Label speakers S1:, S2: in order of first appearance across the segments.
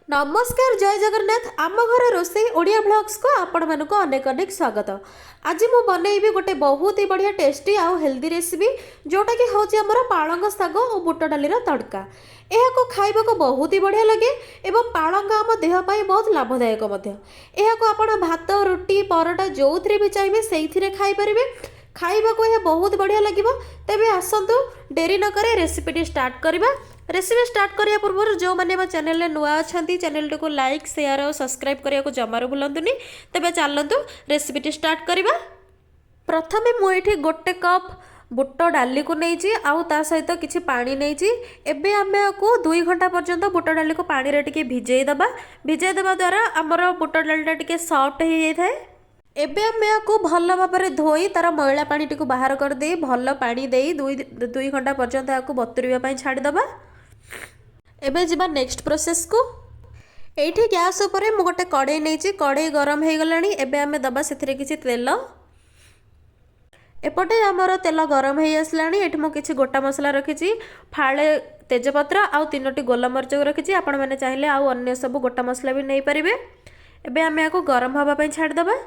S1: नमस्कार जय जगन्नाथ आम घर रोसे ओडिया ब्लॉग्स को आपण मानक अनेक अनेक स्वागत। आज मु बनैबी गोटे बहुत ही बढ़िया टेस्टी आउ हेल्दी रेसिपी जोटा कि हूँ आमर पालंग शाग और बुट डाली तड़का। यह खाइबा को बहुत ही बढ़िया लगे एवं पालंग आम देहपाई बहुत लाभदायक। आपण भात रुटी परोटा जो भी चाहिए से खाईपारे। खाइबा को यह बहुत बढ़िया लगे। तेबे आसतु डेरी न करे रेसिपीटी स्टार्ट करवा। रेसिपी स्टार्ट करिया पूर्व जो मैंने मो चैनल नुआ अच्छा चैनल को लाइक शेयर और सब्सक्राइब करने को जमार भूलुनी। तेबे चलतु रेसिपीटी स्टार्ट करवा। प्रथमे मुझे गोटे कप बुट डाली को नहीं आउ ता सहित किसी पानी नहीं। एबे आमे को 2 घंटा पर्यंत बुट डाली को पानी रे टिके भिजई देबा द्वारा आमर बुट डालीटा टिके सॉफ्ट हो जाए। एबे आमे को भल भाव में धोई तार मैला पानी टी बाहर कर दे भल पानी दे 2 घंटा पर्यंत आपको बतुरवा छाड़ीदबा। एबे जिबा नेक्स्ट प्रोसेस को एठी गैस उपरे मु गोटे कड़े नहीं कड़े गरम हो गलानी। एबे आमे दबा सेथिरे किछि तेल। एपटे आमर तेल गरम हो आसलानी। एठी मु किछि गोटा मसला रखिछि फाळे तेजपत्र आउ 3टी गोलमरिच रखिछि। आपण माने चाहिले आउ अन्य सब गोटा मसला भी नहीं परिबे। एबे आमे आको गरम हवा पई छाड़ दबा।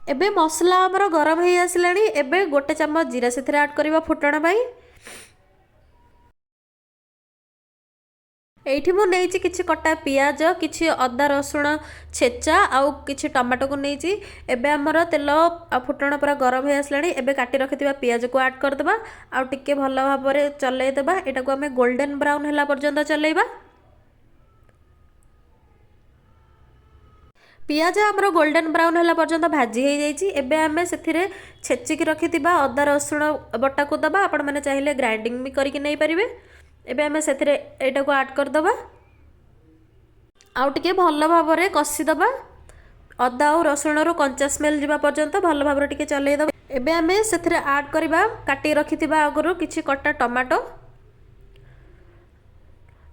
S1: एबे मसला आमर गरम हो आसलानी। एबे गोटे चम्मच जीरा सेथिरे ऐड करबा फुटण पई। एठी मु नेइछि किछि कटा पियाज किछि अदा रसुण छेचा आउ किछि टमाटो को नेइछि। एबे हमर तेल फुटण पूरा गरम हो आसलानी। एबे काटी रखिथिबा पियाज को ऐड कर देबा आउ टिके भलो भाबरे चलै देबा। एटा को हमें गोल्डन ब्राउन होला पर्यंत चलैबा। पियाज हमर गोल्डन ब्राउन होला पर्यंत भाजी हो जाइछि। एबे हमें सेथिरे छेचिक रखिथिबा अदा रसुण बटा को दबा। आपण माने चाहिले ग्राइंडिंग भी करिक नै परिबे। एबे हमें सेथिरे एटा को ऐड कर दबा आउ टिके भलो भाबरे कसी दबा। अदा और रसुण रो कंचा स्मेल जिबा पर्यंत भलो भाबरे टिके चलै दबा। एबे हमें सेथिरे ऐड करबा काटी रखिथिबा आगरो किछि कटा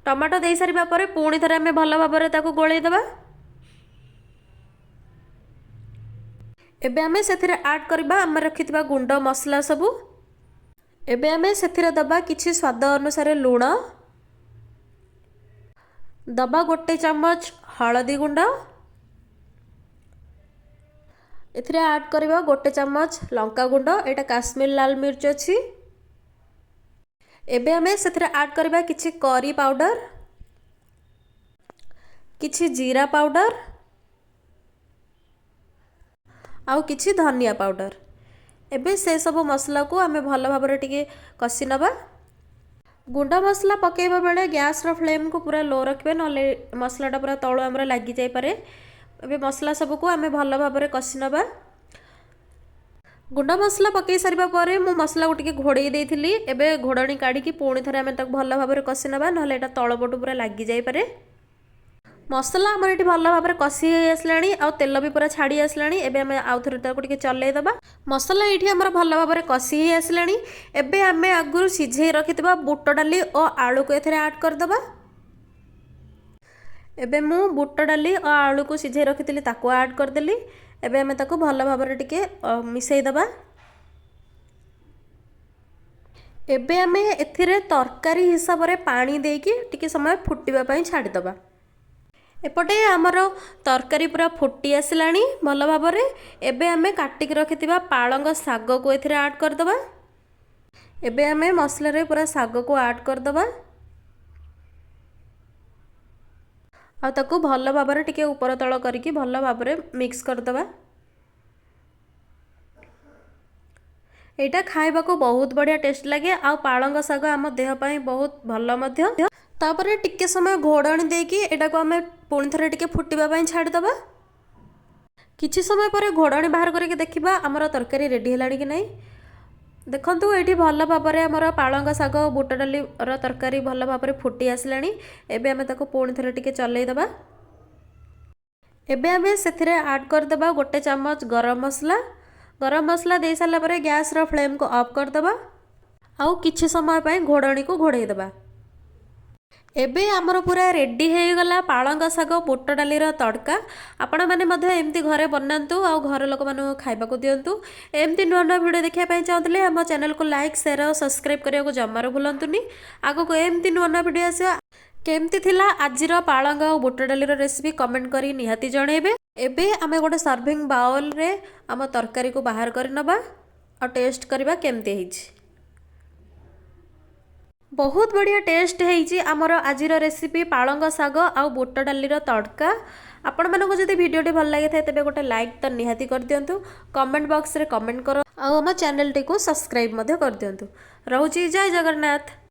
S1: टमाटो देई सारिबा परे पुणी थरे हमें भलो भाबरे ताको गोळै दबा। एबे हमें सेथिरे ऐड करबा हम रखिथिबा गुंड मसला सबु। एबे हमें सेथिरे दबा किछि स्वाद अनुसार लूण दबा गोटे चम्मच हळदी गुंड। एथिरे ऐड करबा गोटे चम्मच लंका गुंड एटा काश्मीर लाल मिर्च अछि। एबे हमें सेथिरे ऐड करबा किछि करी पाउडर किछि जीरा पाउडर आउ किछि धनिया पाउडर। एबे से सब मसला को आमे भलो भाबरे टिके कसी नबा। गुंड मसला पकेबा बेले गैस रो फ्लेम को पूरा लो रखबे नले मसलाटा पूरा तळो हमरा लागि जाय पारे। एबे मसला सब को आमे भलो भाबरे कसी नबा। गुंड मसला पकई सारिबा परे मु मसला को टिके घोड़े देइथिली। एबे घोड़णी काढी की पुणी थरे आमे तक भलो भाबरे कसी नबा नले एटा तळ पटु पूरा लागि जाय पारे। मसला आमर ये भल भाव में कसी आसलानी आउ तेल भी पूरा छाड़ी आसलानी। एबे हमें आउ थोड़े ताको टिके चलै दबा। मसला ये आमर भल भाव में कसी आसलानी। एबे हमें आगु सिझे रखिथिबा बुट डाली और आलू को एथरे ऐड कर दबा। एबे मु बुट डाली और आलू को सिझे रखिथिली ताको ऐड कर देली। एबे हमें ताको भल भाव में टिके मिसई दबा। एबे हमें एथिरे तरकारी हिसाब रे पानी देकी टिके समय फुटिबा पई छाड़ी दबा। एपटे आमर तरकारी पूरा फुटी आसलानी भल भाव में। एबे हमें काटिक रखिथिबा पालंग शाग को एथिरे ऐड कर दबा। एबे हमें मसला रे पूरा शाग को ऐड कर दबा आ ताको भल भाव में टिके ऊपर तळ करिकी भल भाव में मिक्स कर दबा। एटा खाइबा को बहुत बढ़िया टेस्ट लगे आ पालंग शाग आम देह पई बहुत भल मध्य। तापरे टिके समय घोड़णी देकी एटा को हमें पुणी थरे टिके फुटिबा पई छाड़ी दबा। किछि समय परे घोड़णी बाहर करके देखिबा हमर तरकारी रेडी हेलानी कि नहीं। देखंतु एठी भल भाव में हमर पालंग शाग बुट डाली रो तरकारी भल भाव में फुटी आसलानी। एबे हमें ताको पुणी थरे टिके चलै दबा। एबे हमें सेथिरे ऐड कर दबा गोटे चम्मच गरम मसला दे साला परे गैस रो फ्लेम को ऑफ कर दबा आउ किछि समय पई घोड़णी को घोड़ै दबा। एबे आमर पूरा रेडी हो गला पालंग शाग बुट डाली तड़का। आपण मैंने एमती घरे बनातु आ घर लोक मान खाइबा दिंतु। एमती नुआ नुआ भिडियो देखा चाहते आम चैनल को लाइक शेयर और सब्सक्राइब करने को जमार भूलुनी। आगो को एमती नुआ नुआ भिडियो आस केमती थिला आजिर पालंग और बुट डालीर रेसिपी कमेंट करी निहाती जणेबे। एबे आमे गोटे सर्विंग बाउल रे आम तरकारी को बाहर कर नबा और टेस्ट करबा केमती ହେଇଛି। बहुत बढ़िया टेस्ट है आमर आजिर रेसिपी पालंग साग आउ बुट डालीर तड़का। आपण मानको जदि वीडियोटी भल लगे थाए तेबे गोटे लाइक तो निहाती कर दियंतु, कमेंट बॉक्स रे कमेंट करो, आउ हम चैनल टी को सब्सक्राइब मध्य कर दियंतु। रहूची जय जगन्नाथ।